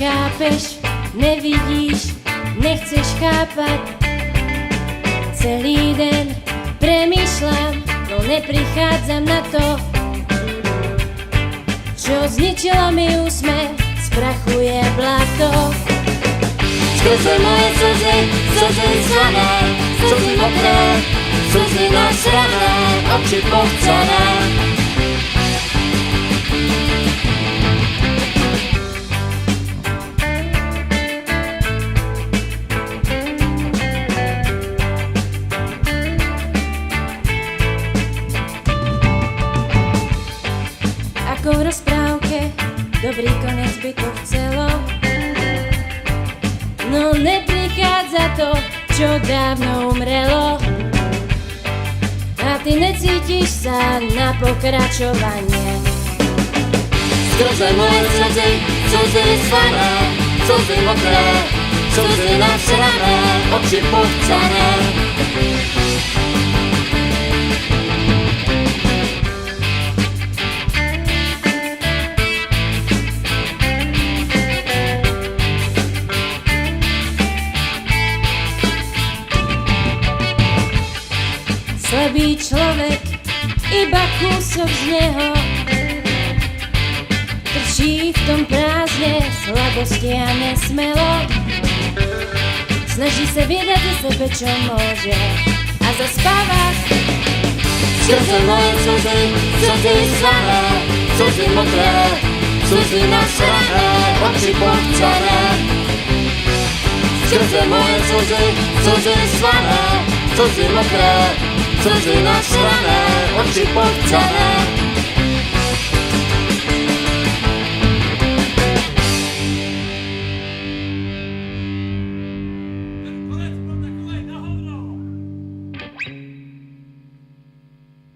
Nechápeš, nevidíš, nechceš chápať. Celý deň premýšľam, no neprichádzam na to, čo zničilo mi úsmev, sprachuje blato. Skrze moje slzy, slzy slané, slzy mokré, slzy nasrané, oči pochcené. Ako v rozprávke, dobrý konec by to chcelo, no neprichádza to, čo dávno umrelo. A ty necítiš sa na pokračovanie. Skrze moje slzy, slzy slané, slzy mokré, slzy nasrané, oči pochcené. Slabý človek, iba kúsok z neho, trčí v tom prázdne, slabosti a nesmelo. Snaží sa viedať o sebe, čo môže, a zaspáva. Skrze moje slzy, slzy slané, slzy mokré, slzy nasrané, oči pochcené. Skrze moje slzy, slzy slané, slzy mokré, slzy nasrané, oči pochcené.